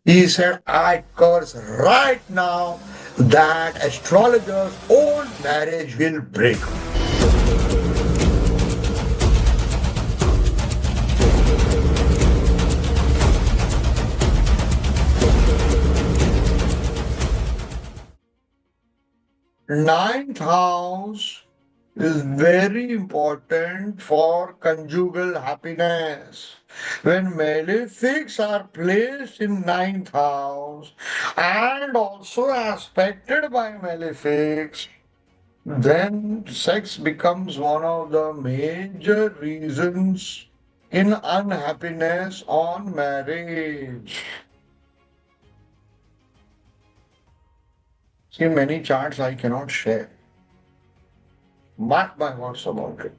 He said, I curse right now that astrologer's old marriage will break. Ninth house is very important for conjugal happiness. When malefics are placed in ninth house and also aspected by malefics, then sex becomes one of the major reasons in unhappiness on marriage. See, many charts I cannot share. Mark my words about it.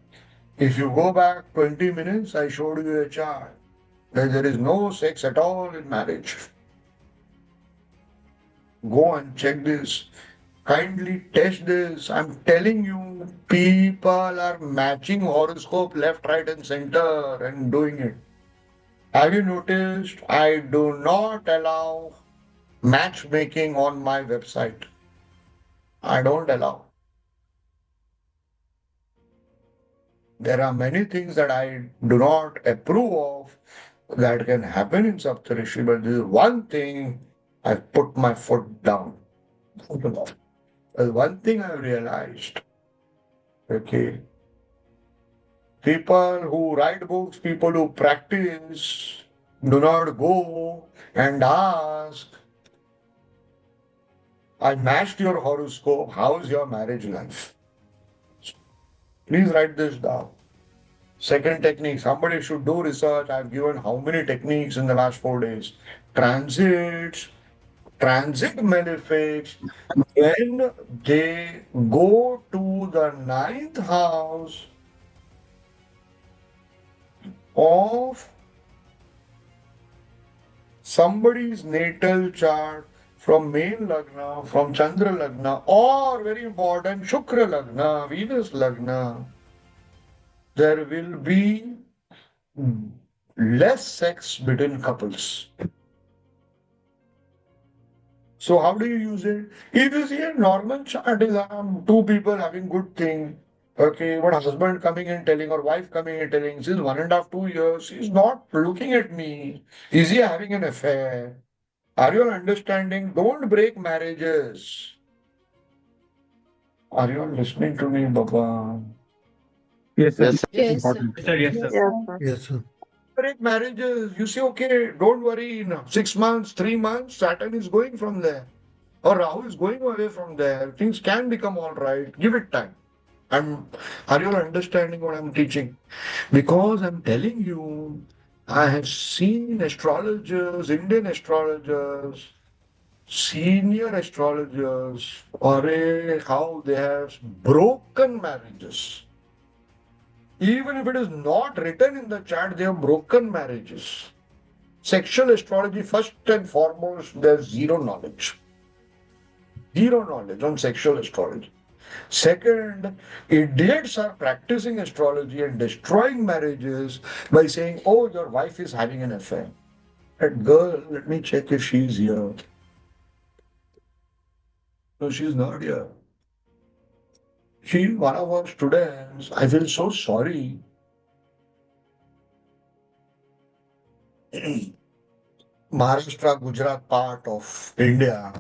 If you go back 20 minutes, I showed you a chart that there is no sex at all in marriage. Go and check this. Kindly test this. I'm telling you, people are matching horoscope left, right, and center and doing it. Have you noticed? I do not allow matchmaking on my website. I don't allow. There are many things that I do not approve of that can happen in Saptarishi, but this is one thing I put my foot down. One thing I realized, okay, people who write books, people who practice, do not go and ask, I matched your horoscope, how is your marriage life? Please write this down. Second technique, somebody should do research. I've given how many techniques in the last 4 days. Transits, transit malefics, when they go to the ninth house of somebody's natal chart from main lagna, from Chandra lagna, or very important, Shukra lagna, Venus lagna, there will be less sex between couples. So how do you use it? If you see a normal chart is two people having good thing, okay, one husband coming and telling or wife coming and telling, since 1.5, 2 years, he's not looking at me. Is he having an affair? Are you all understanding? Don't break marriages. Are you all listening to me, Baba? Yes, sir. Yes, sir. It's Yes, sir. important. Yes, sir. Yes, sir. Yes, sir. Yes, sir. Break marriages. You say, okay, don't worry, in 6 months, 3 months, Saturn is going from there. Or Rahu is going away from there. Things can become all right. Give it time. Are you all understanding what I'm teaching? Because I'm telling you, I have seen astrologers, Indian astrologers, senior astrologers, or how they have broken marriages. Even if it is not written in the chart, they have broken marriages. Sexual astrology, first and foremost, there's zero knowledge. Zero knowledge on sexual astrology. Second, idiots are practicing astrology and destroying marriages by saying, oh, your wife is having an affair. That girl, let me check if she's here. No, she's not here. She's one of our students. I feel so sorry. Maharashtra, Gujarat part of India.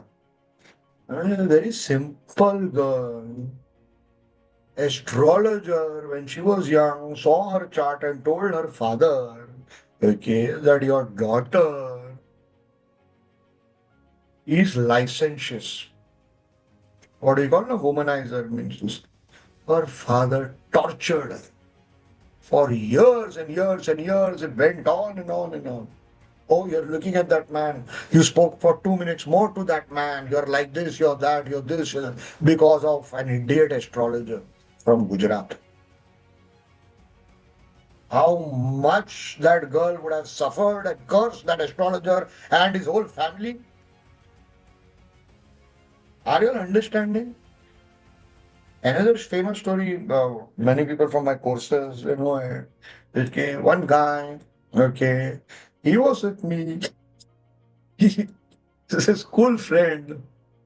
A very simple girl. Astrologer, when she was young, saw her chart and told her father, okay, that your daughter is licentious. What do you call a womanizer means this? Her father tortured her. For years and years and years, it went on and on and on. Oh, you're looking at that man. You spoke for 2 minutes more to that man. You're like this, you're that, you're this, because of an idiot astrologer from Gujarat. How much that girl would have suffered and cursed that astrologer and his whole family. Are you all understanding? Another famous story, many people from my courses, know it. Okay, one guy, okay, he was with me. He, this is a school friend.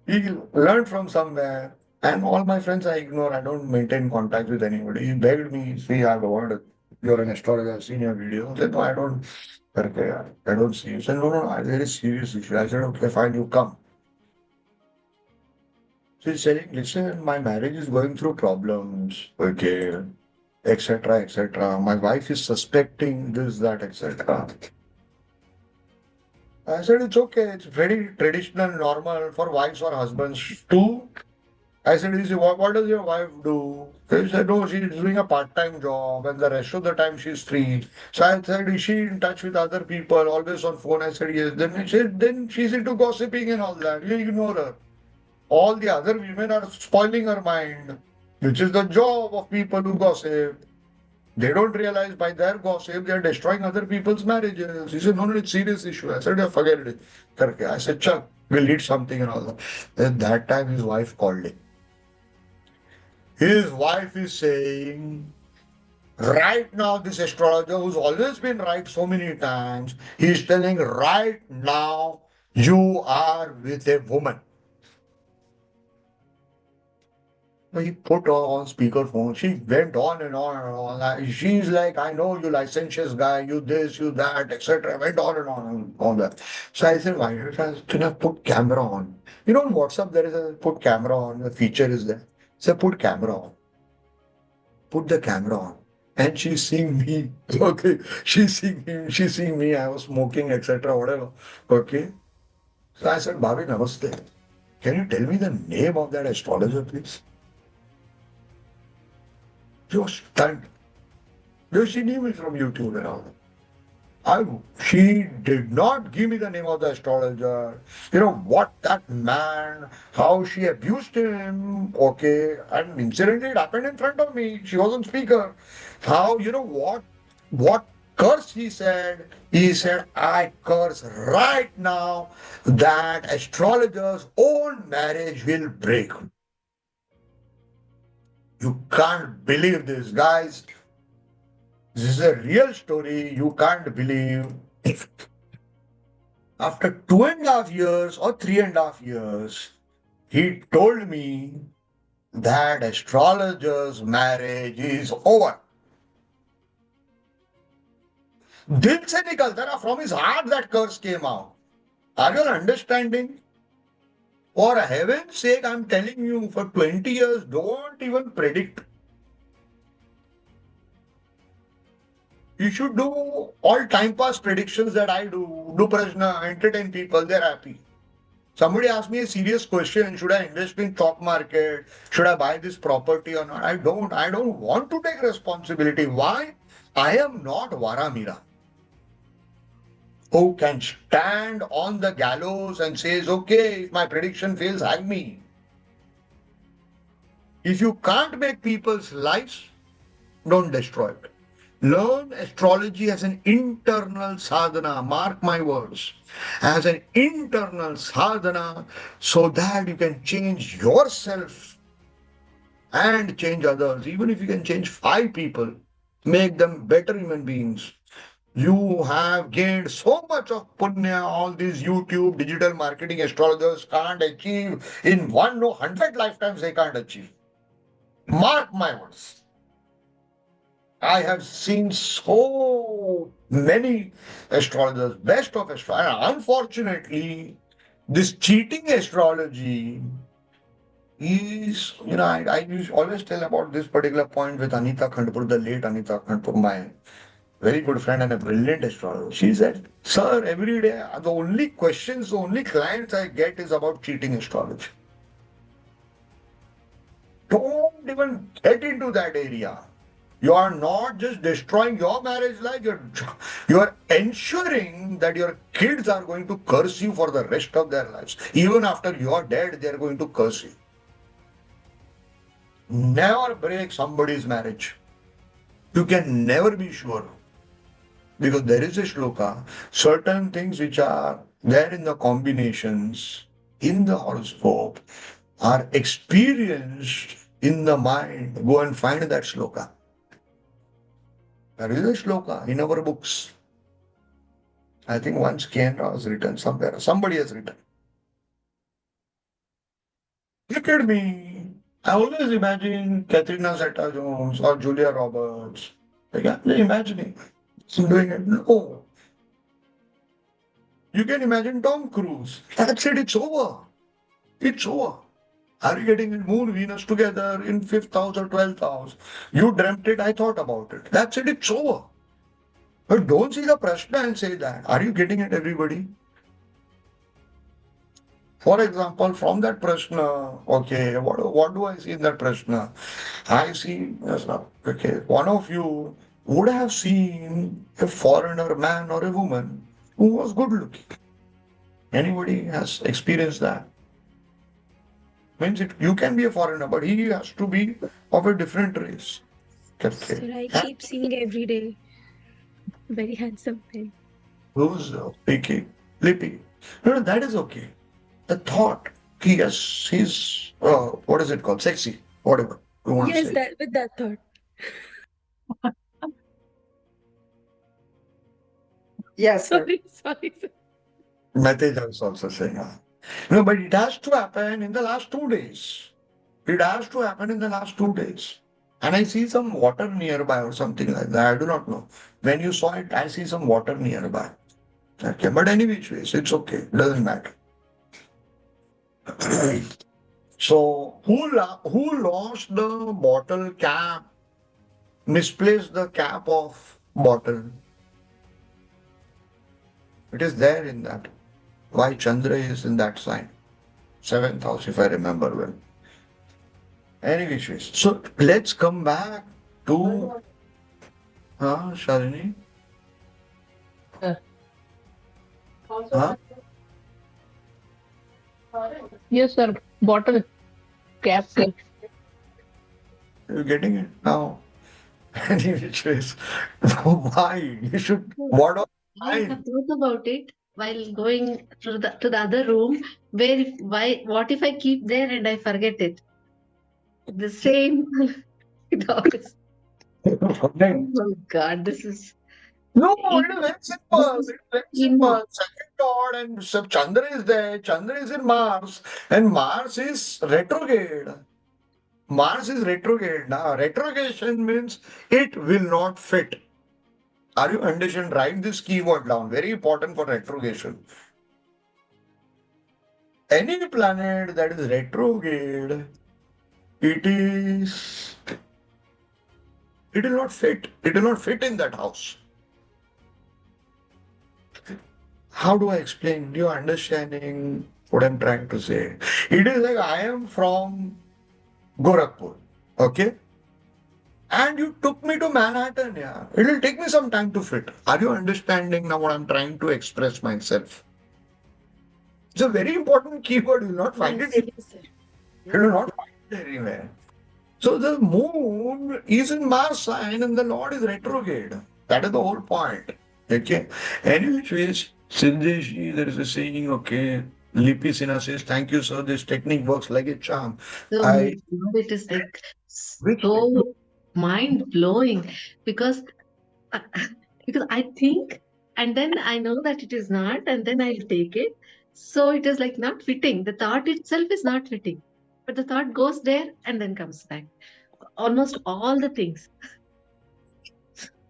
He learned from somewhere. And all my friends I ignore. I don't maintain contact with anybody. He begged me, see, I've heard you're an astrologer, I've seen your video. I said, no, I don't. Okay, I don't see you. He said, no, no, no, there is serious issue. I said, okay, fine, you come. So he's saying, listen, my marriage is going through problems, okay, etc., etc. My wife is suspecting this, that, etc. I said, it's okay. It's very traditional, normal for wives or husbands too. I said, what does your wife do? He said, no, she's doing a part-time job and the rest of the time she's free. So I said, is she in touch with other people, always on phone? I said, yes. Then he said, then she's into gossiping and all that. You ignore her. All the other women are spoiling her mind, which is the job of people who gossip. They don't realize by their gossip they are destroying other people's marriages. He said, no, no, it's a serious issue. I said, yeah, forget it. Okay. I said, Chuck, we'll eat something and all that. At that time, his wife called him. His wife is saying, right now, this astrologer who's always been right so many times, he's telling, right now, you are with a woman. So he put her on speakerphone. She went on and on and on. She's like, I know you licentious guy, you this, you that, etc. Went on and on and on that. So I said, why don't I put camera on? You know, on WhatsApp, there is a put camera on, the feature is there. So put camera on. Put the camera on. And she's seeing me. Okay. She's seeing me. She's seeing me. I was smoking, etc. Whatever. Okay. So I said, Bhavi, namaste. Can you tell me the name of that astrologer, please? She was stunned. Because she knew me from YouTube and all. She did not give me the name of the astrologer. You know what that man, how she abused him. Okay, and incidentally it happened in front of me. She was on speaker. How, you know what curse he said? He said, I curse right now that astrologer's own marriage will break. You can't believe this, guys. This is a real story. You can't believe. After 2.5 years or 3.5 years, he told me that astrologer's marriage is over. Dil se nikalta na, from his heart that curse came out. Are you understanding? For heaven's sake, I'm telling you, for 20 years, don't even predict. You should do all time pass predictions that I do. Do prashna, entertain people, they're happy. Somebody asked me a serious question, should I invest in stock market? Should I buy this property or not? I don't want to take responsibility. Why? I am not Varamira, who can stand on the gallows and says, okay, if my prediction fails, hang me. If you can't make people's lives, don't destroy it. Learn astrology as an internal sadhana, mark my words, as an internal sadhana so that you can change yourself and change others. Even if you can change 5 people, make them better human beings. You have gained so much of punya, all these YouTube, digital marketing astrologers can't achieve in one, no, 100 lifetimes they can't achieve. Mark my words. I have seen so many astrologers, best of astrologers. Unfortunately, this cheating astrology is, I always tell about this particular point with Anita Khandpur, the late Anita Khandpur, my very good friend and a brilliant astrologer. She said, sir, every day, the only questions, the only clients I get is about cheating astrology. Don't even get into that area. You are not just destroying your marriage life, you are ensuring that your kids are going to curse you for the rest of their lives. Even after you are dead, they are going to curse you. Never break somebody's marriage. You can never be sure. Because there is a shloka, certain things which are there in the combinations in the horoscope are experienced in the mind. Go and find that shloka. There is a shloka in our books. I think once Kendra has written somewhere. Somebody has written. Look at me. I always imagine Katrina Zeta-Jones or Julia Roberts. Like, I'm imagining doing it. No. You can imagine Tom Cruise. That's it. It's over. It's over. Are you getting it? Moon, Venus together in fifth house or 12th house? You dreamt it. I thought about it. That's it. It's over. But don't see the prashna and say that. Are you getting it, everybody? For example, from that prashna, okay, what do I see in that prashna? I see, yes, now, okay, one of you would have seen a foreigner man or a woman who was good looking. Anybody has experienced that? Means it, you can be a foreigner, but he has to be of a different race. Okay. Sir, I And keep seeing every day. Very handsome man. who's speaking? Lippy. No, no, that is okay. The thought, yes, he's, what is it called? Sexy, whatever you want to Yes, say. that with that thought. Yes, sir. Sorry, sorry, sir. Message is also saying that. No, but it has to happen in the last 2 days. It has to happen in the last 2 days. And I see some water nearby or something like that. I do not know. When you saw it, I see some water nearby. Okay, but any which ways, it's okay. Doesn't matter. So who lost the bottle cap? Misplaced the cap of bottle. It is there in that. Why Chandra is in that sign? Seventh house, if I remember well. Any wishes. So let's come back to Shalini. Uh, Huh? yes, sir. Bottle cap, sir. You're getting it now. Any wishes. Why? You should No, what of I have time? thought about it while going to the other room. Where if why what if I keep there and I forget it? The same dogs. Oh Fine. my God, this is No, it is in very this simple. It is is very in simple. Second lord and Chandra is there. Chandra is in Mars, and Mars is retrograde. Mars is retrograde. Now, retrogression means it will not fit. Are you understand? Write this keyword down. Very important for retrogression. Any planet that is retrograde, it is it will not fit. It will not fit in that house. How do I explain? Do you understanding what I'm trying to say? It is like I am from Gorakhpur, okay? And you took me to Manhattan, yeah. It will take me some time to fit. Are you understanding now what I'm trying to express myself? It's a very important keyword. You will not find it. Yes, yes, sir. You will not find it anywhere. So the moon is in Mars sign and the Lord is retrograde. That is the whole point. Okay. Anyways, Sindeshi, there is a saying, okay. Lipi Sinha says, thank you, sir. This technique works like a charm. so my I God, it is like which so mind blowing because because I think and then I know that it is not, and then I'll take it. So it is like not fitting. The thought itself is not fitting, but the thought goes there and then comes back. Almost all the things.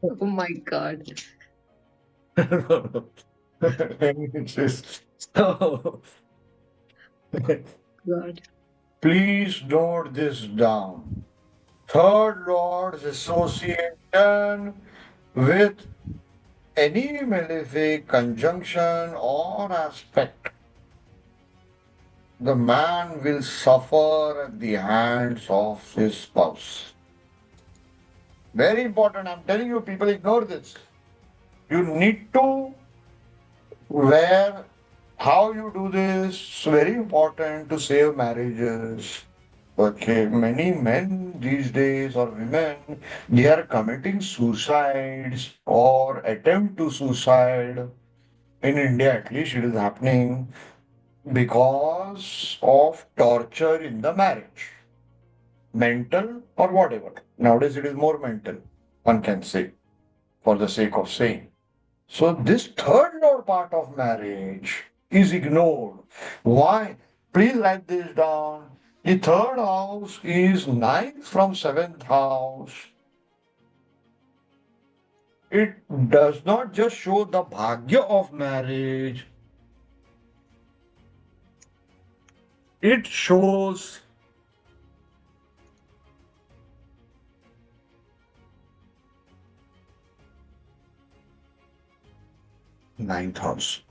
Oh my God. Anyways, so God. please note this down. Third Lord's association with any malefic conjunction or aspect, the man will suffer at the hands of his spouse. Very important. I'm telling you, people ignore this. You need to wear how you do this. It's very important to save marriages. Okay, many men these days or women, they are committing suicides or attempt to suicide. In India, at least, it is happening because of torture in the marriage, mental or whatever. Nowadays, it is more mental, one can say, for the sake of saying. So this third lord part of marriage is ignored. Why? Please write this down. The third house is ninth from seventh house. It does not just show the bhagya of marriage, it shows ninth house.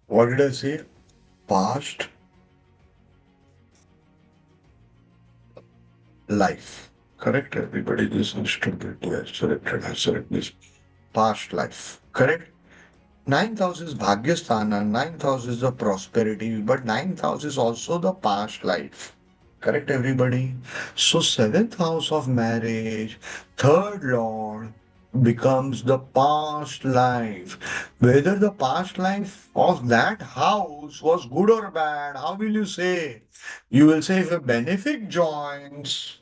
What did I say? Past life. Correct, everybody? This is stupid. Yes, correct. This past life. Correct? Ninth house is Bhagyasthana, ninth house is the prosperity, but ninth house is also the past life. Correct, everybody? So, seventh house of marriage, third lord becomes the past life. Whether the past life of that house was good or bad, how will you say? You will say if a benefic joins,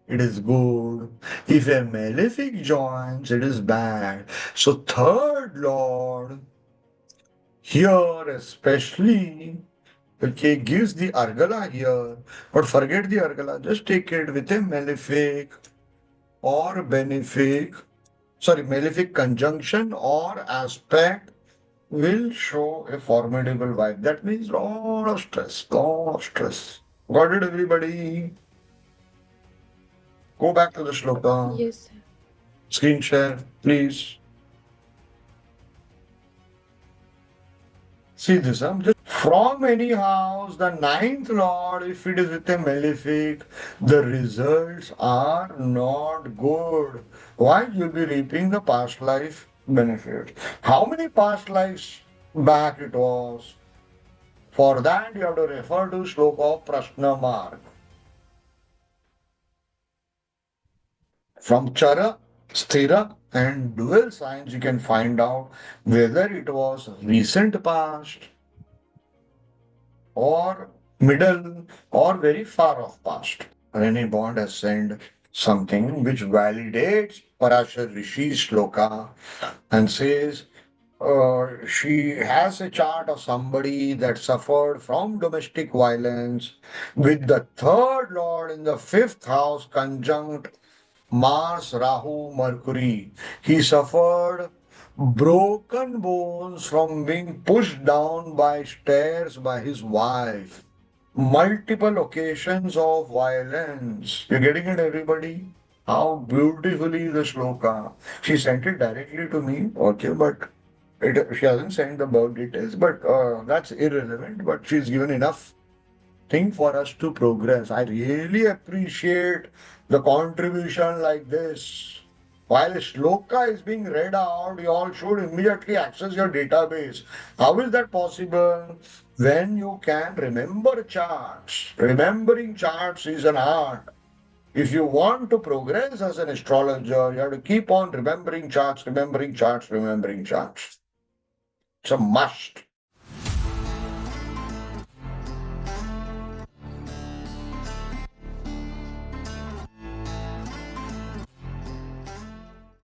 it is good. If a malefic joins, it is bad. So, third lord here, especially, okay, gives the argala here, but forget the argala, just take it with a malefic or benefic, sorry, malefic conjunction or aspect will show a formidable vibe. That means lot of stress, lot of stress. Got it, everybody? Go back to the shloka. Yes, sir. Screen share, please. See this, just from any house, the ninth lord, if it is with a malefic, the results are not good. Why? You'll be reaping the past life benefit. How many past lives back it was? For that, you have to refer to sloka of Prashna Mark. From Chara, Sthira, and dual signs, you can find out whether it was recent past or middle or very far off past. Rene Bond has sent something which validates Parashar Rishi's shloka and says she has a chart of somebody that suffered from domestic violence with the third lord in the fifth house conjunct Mars, Rahu, Mercury. He suffered broken bones from being pushed down by stairs by his wife. Multiple occasions of violence. You're getting it, everybody? How beautifully the shloka. She sent it directly to me, okay, but she hasn't sent the birth details, but that's irrelevant. But she's given enough thing for us to progress. I really appreciate the contribution like this. While a shloka is being read out, you all should immediately access your database. How is that possible? When you can remember charts. Remembering charts is an art. If you want to progress as an astrologer, you have to keep on remembering charts, remembering charts, remembering charts. It's a must.